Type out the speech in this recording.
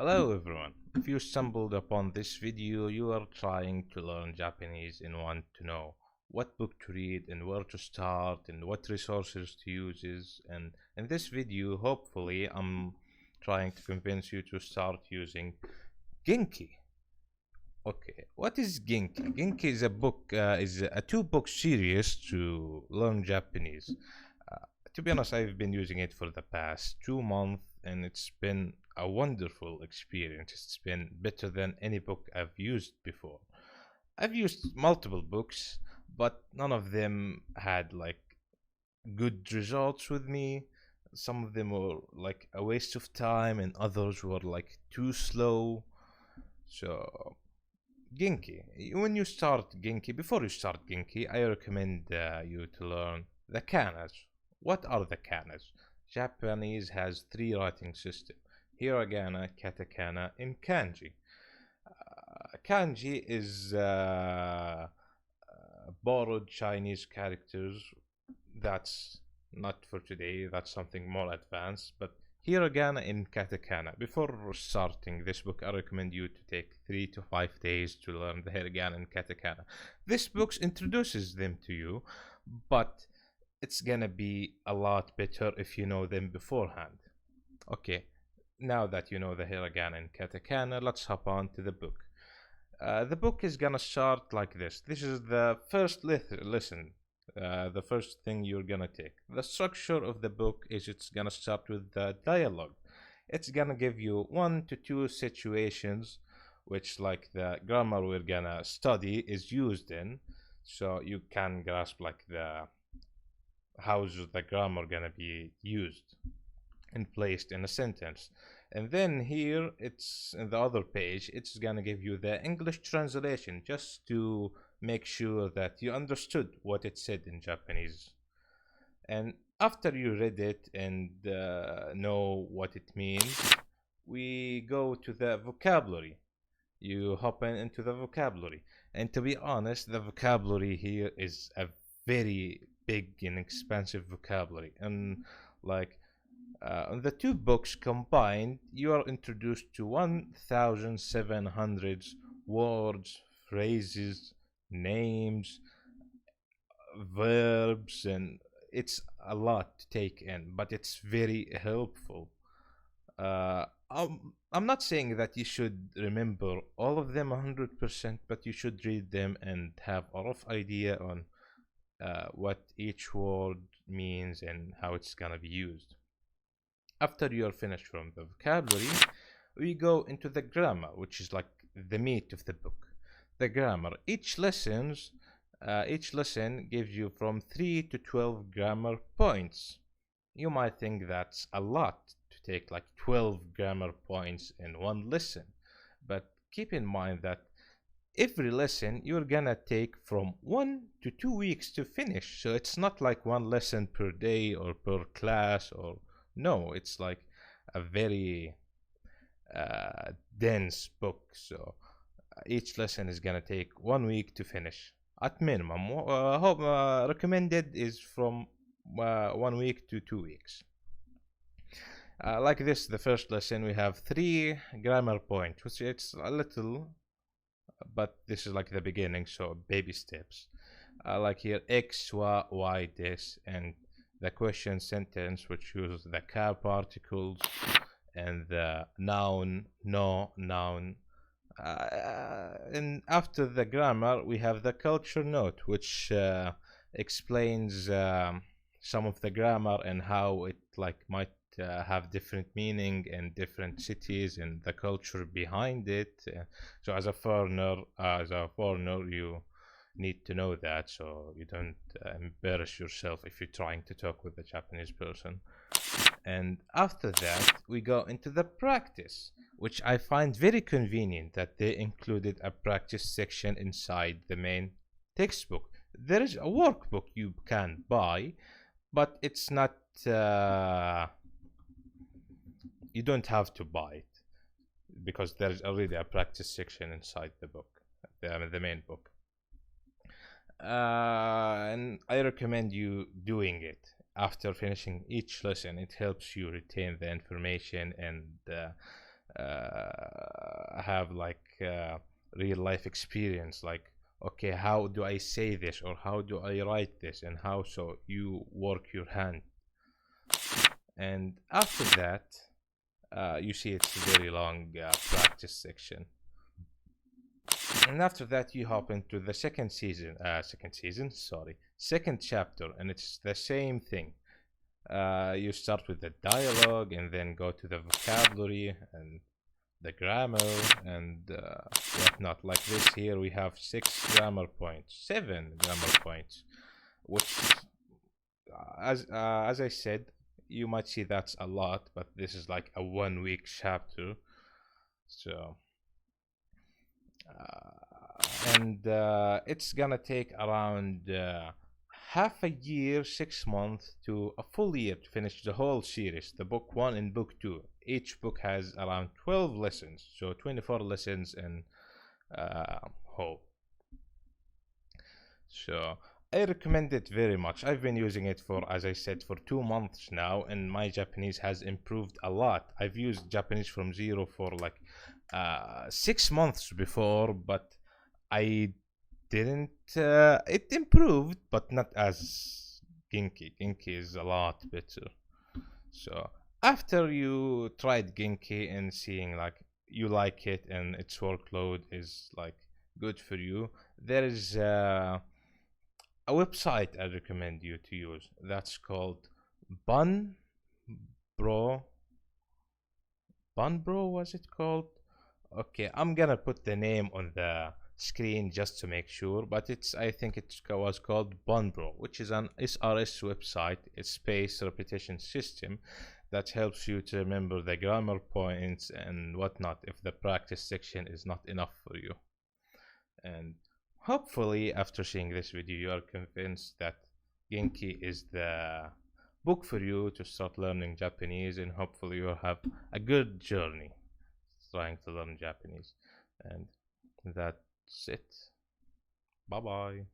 Hello everyone. If you stumbled upon this video, you are trying to learn Japanese and want to know what book to read and where to start and what resources to use. And in this video, hopefully, I'm trying to convince you to start using Genki. Okay, what is Genki? Genki is a two-book series to learn Japanese. To be honest, I've been using it for the past 2 months, and it's been a wonderful experience. It's been better than any book I've used before. I've used multiple books, but none of them had like good results with me. Some of them were like a waste of time, and others were like too slow. So Genki. When you start Genki, before you start Genki, I recommend you to learn the kanas. What are the kanas? Japanese has three writing system: hiragana, katakana, and kanji. Kanji is borrowed Chinese characters. That's not for today. That's something more advanced. But hiragana and katakana. Before starting this book, I recommend you to take 3 to 5 days to learn the hiragana and katakana. This book introduces them to you, but it's gonna be a lot better if you know them beforehand. Okay, now that you know the hiragana and katakana, let's hop on to the book. The book is gonna start like this. This is the first lesson. The first thing you're gonna take. The structure of the book is it's gonna start with the dialogue. It's gonna give you 1 to 2 situations which like the grammar we're gonna study is used in, so you can grasp like the how's the grammar gonna be used and placed in a sentence. And then here it's in the other page, it's gonna give you the English translation just to make sure that you understood what it said in Japanese. And after you read it and know what it means, we go to the vocabulary. You hop into the vocabulary. And to be honest, the vocabulary here is a very big and expensive vocabulary. And like the two books combined, you are introduced to 1,700 words, phrases, names, verbs, and it's a lot to take in, but it's very helpful. I'm not saying that you should remember all of them 100%, but you should read them and have a rough idea on what each word means and how it's gonna be used. After you're finished from the vocabulary, we go into the grammar, which is like the meat of the book. The grammar. Each lesson gives you from 3 to 12 grammar points. You might think that's a lot to take like 12 grammar points in one lesson, but keep in mind that every lesson you're gonna take from 1 to 2 weeks to finish. So it's not like one lesson per day or per class, or no, it's like a very dense book. So each lesson is gonna take 1 week to finish at minimum. Recommended is from 1 week to 2 weeks. Like this, the first lesson we have 3 grammar points, which it's a little, but this is like the beginning, so baby steps. Like here, X, Y, this, and the question sentence, which uses the car particles, and the noun, no, noun. And after the grammar, we have the culture note, which explains some of the grammar and how it like might have different meaning in different cities and the culture behind it. So as a foreigner, you need to know that, so you don't embarrass yourself if you're trying to talk with a Japanese person. And after that, we go into the practice, which I find very convenient that they included a practice section inside the main textbook. There is a workbook you can buy, but it's not, you don't have to buy it because there's already a practice section inside the book, the main book. And I recommend you doing it after finishing each lesson. It helps you retain the information and have like real life experience, like okay, how do I say this, or how do I write this, and how so you work your hand. And after that, you see it's a very long practice section. And after that, you hop into the second chapter, and it's the same thing. You start with the dialogue and then go to the vocabulary and the grammar and whatnot. Like this here, we have 7 grammar points, which, as I said, you might see that's a lot, but this is like a 1 week chapter. So, and it's gonna take around half a year, 6 months to a full year to finish the whole series, the book 1 and book 2. Each book has around 12 lessons, so 24 lessons in whole. So I recommend it very much. I've been using it for, as I said, for 2 months now, and my Japanese has improved a lot. I've used Japanese from zero for like 6 months before, but I didn't. It improved, but not as Genki. Genki is a lot better. So after you tried Genki and seeing like you like it and its workload is like good for you, there is a website I recommend you to use. That's called Bun Bro. Bun Bro was it called? Okay, I'm gonna put the name on the screen just to make sure, but I think it was called Bunbro, which is an SRS website, a space repetition system that helps you to remember the grammar points and whatnot if the practice section is not enough for you. And hopefully after seeing this video you are convinced that Genki is the book for you to start learning Japanese, and hopefully you'll have a good journey trying to learn Japanese. And that's it. Bye bye.